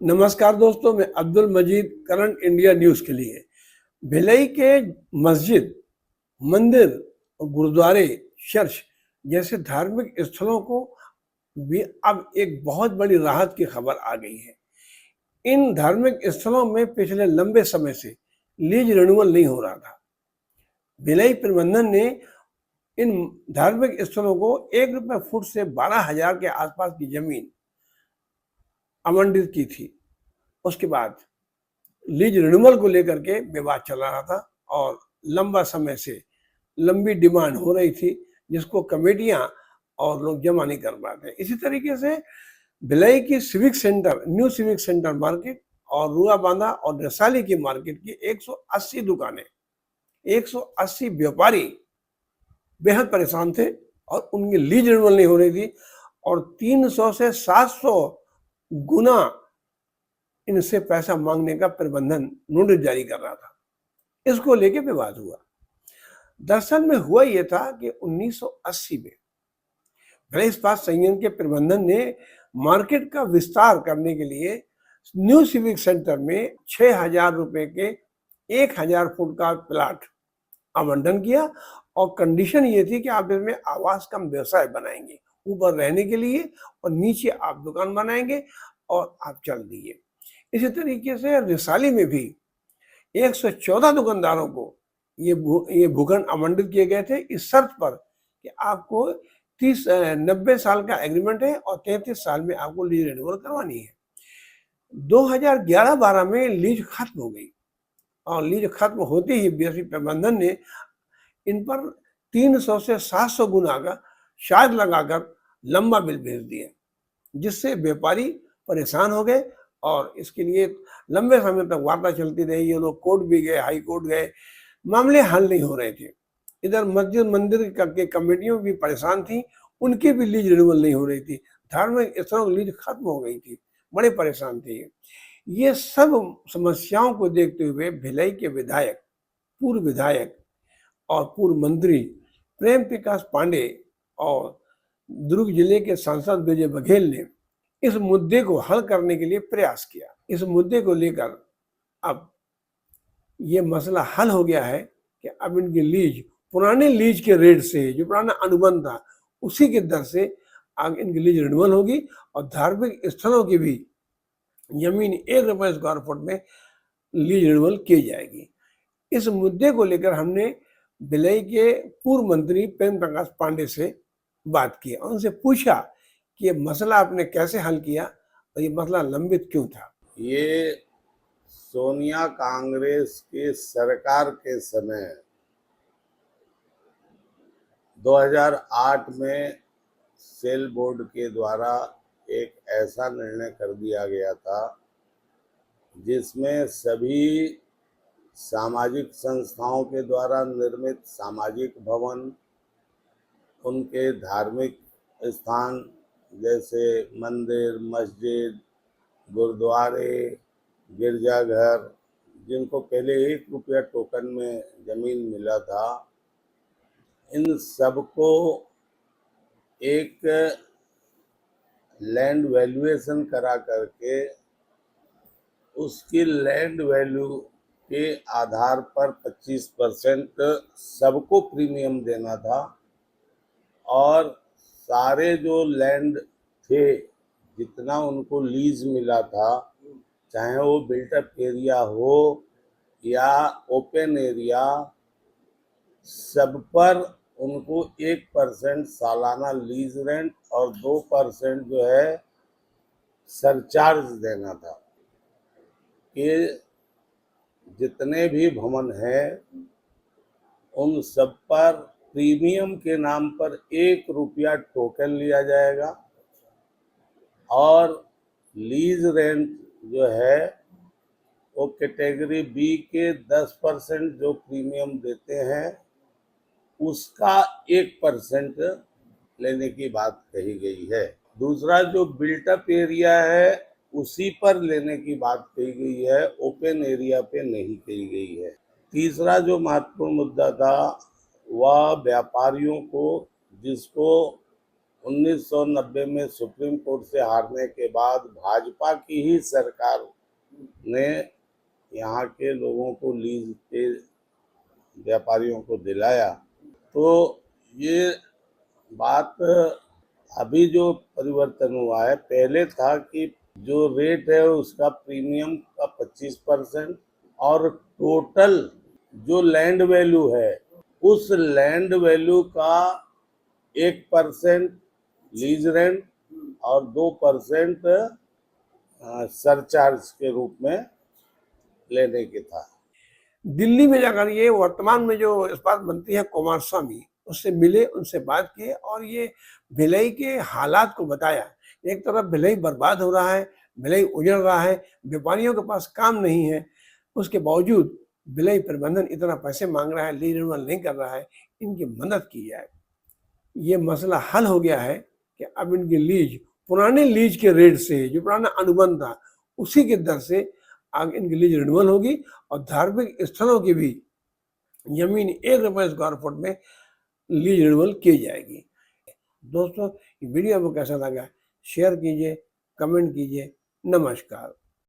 नमस्कार दोस्तों, मैं अब्दुल मजीद करंट इंडिया न्यूज़ के लिए। भिलाई के मस्जिद, मंदिर, गुरुद्वारे, चर्च जैसे धार्मिक स्थलों को भी अब एक बहुत बड़ी राहत की खबर आ गई है। इन धार्मिक स्थलों में पिछले लंबे समय से लीज रिन्यूअल नहीं हो रहा था। भिलाई प्रबंधन ने इन धार्मिक स्थलों को ₹1 फुट से 12,000 के आसपास की जमीन आवंटित की थी। उसके बाद लीज रिन्यूअल को लेकर के विवाद चला रहा था और लंबा समय से लंबी डिमांड हो रही थी, जिसको कमेटियां और लोग जमा नहीं कर पाते। इसी तरीके से भिलाई की civic centre, new civic centre market और रुआ बांधा और रसाली की मार्केट की 180 दुकानें, 180 व्यापारी बेहद परेशान थे और उनकी लीज रिन्यूअल नहीं हो रही थी और 300 से 700 गुना इनसे पैसा मांगने का प्रबंधन नोटिस जारी कर रहा था। इसको लेके विवाद हुआ। दरअसल में हुआ यह था कि 1980 में भिलाई इस्पात संयंत्र के प्रबंधन ने मार्केट का विस्तार करने के लिए न्यू सिविक सेंटर में 6,000 रुपए के 1,000 फुट का प्लाट आवंटन किया और कंडीशन ये थी कि आप इसमें आवास कम व्यवसाय बनाएंगे, ऊपर रहने के लिए, और नीचे आप दुकान बनाएंगे और आप चल दिए। इसी तरीके से रिसाली में भी 114 दुकानदारों को ये भूखंड आवंटित किए गए थे, इस शर्त पर कि आपको 90 साल का एग्रीमेंट है और 33 साल में आपको लीज रिन्यूअल करवानी है। 2011-12 में लीज खत्म हो गई और लीज खत्म होते ही बीएसपी प्रबंधन ने इन पर 300 से 700 गुना का चार्ज लगाकर लंबा बिल भेज दिया, जिससे व्यापारी परेशान हो गए और इसके लिए लंबे समय तक वार्ता चलती रही। ये लोग कोर्ट भी गए, हाई कोर्ट गए, मामले हल नहीं हो रहे थे। इधर मस्जिद मंदिर के कमेटियां भी परेशान थी, उनकी भी लीज रिन्यूअल नहीं हो रही थी। धार्मिक स्थलों की लीज खत्म हो गई थी, बड़े परेशान थे। ये सब समस्याओं को देखते हुए भिलाई के विधायक, पूर्व विधायक और पूर्व मंत्री प्रेम प्रकाश पांडे और दुर्ग जिले के सांसद विजय बघेल ने इस मुद्दे को हल करने के लिए प्रयास किया। इस मुद्दे को लेकर अब ये मसला हल हो गया है कि अब इनकी लीज पुराने लीज के रेट से, जो पुराना अनुबंध था, उसी के दर से आगे इनकी लीज रिन्यूअल होगी और धार्मिक स्थलों की भी जमीन ₹1 स्क्वायर फुट में लीज रिन्यूअल की जाएगी। इस मुद्दे को लेकर हमने भिलाई के पूर्व मंत्री प्रेम प्रकाश पांडे से बात की और उनसे पूछा कि ये मसला आपने कैसे हल किया और ये मसला लंबित क्यों था। ये सोनिया कांग्रेस के सरकार के समय 2008 में सेल बोर्ड के द्वारा एक ऐसा निर्णय कर दिया गया था जिसमें सभी सामाजिक संस्थाओं के द्वारा निर्मित सामाजिक भवन, उनके धार्मिक स्थान जैसे मंदिर, मस्जिद, गुरुद्वारे, गिरजाघर, जिनको पहले ₹1 टोकन में जमीन मिला था, इन सबको एक लैंड वैल्यूएशन करा करके उसकी लैंड वैल्यू के आधार पर 25% सबको प्रीमियम देना था और सारे जो लैंड थे, जितना उनको लीज मिला था, चाहे वो बिल्टअप एरिया हो या ओपन एरिया, सब पर उनको 1% सालाना लीज रेंट और 2% जो है सरचार्ज देना था। कि जितने भी भवन हैं उन सब पर प्रीमियम के नाम पर ₹1 टोकन लिया जाएगा और लीज रेंट जो है वो कैटेगरी बी के 10% जो प्रीमियम देते हैं उसका 1% लेने की बात कही गई है। दूसरा जो बिल्टअप एरिया है उसी पर लेने की बात कही गई है, ओपन एरिया पे नहीं कही गई है। तीसरा जो महत्वपूर्ण मुद्दा था वह व्यापारियों को, जिसको 1990 में सुप्रीम कोर्ट से हारने के बाद भाजपा की ही सरकार ने यहाँ के लोगों को लीज के व्यापारियों को दिलाया। तो ये बात अभी जो परिवर्तन हुआ है, पहले था कि जो रेट है उसका प्रीमियम का 25% और टोटल जो लैंड वैल्यू है उस लैंड वैल्यू का 1% लीज रेंट और 2% सरचार्ज के रूप में लेने के था। दिल्ली में जाकर ये वर्तमान में जो इस्पात मंत्री है कुमारस्वामी, उससे मिले, उनसे बात किए और ये भिलाई के हालात को बताया। एक तरफ भिलाई बर्बाद हो रहा है, भिलाई उजड़ रहा है, व्यापारियों के पास काम नहीं है, उसके बावजूद भिलाई प्रबंधन इतना पैसे मांग रहा है, लीज रिन्यूअल नहीं कर रहा है, इनकी मदद की जाए। ये मसला हल हो गया है कि अब इनकी लीज पुराने लीज के रेट से, जो पुराना अनुबंध था उसी के दर से आगे इनकी लीज रिन्यूअल होगी और धार्मिक स्थलों की भी जमीन 1 रुपये स्क्वायर फुट में लीज रिन्यूअल की जाएगी। दोस्तों, ये वीडियो आपको कैसा लगा शेयर कीजिए, कमेंट कीजिए। नमस्कार।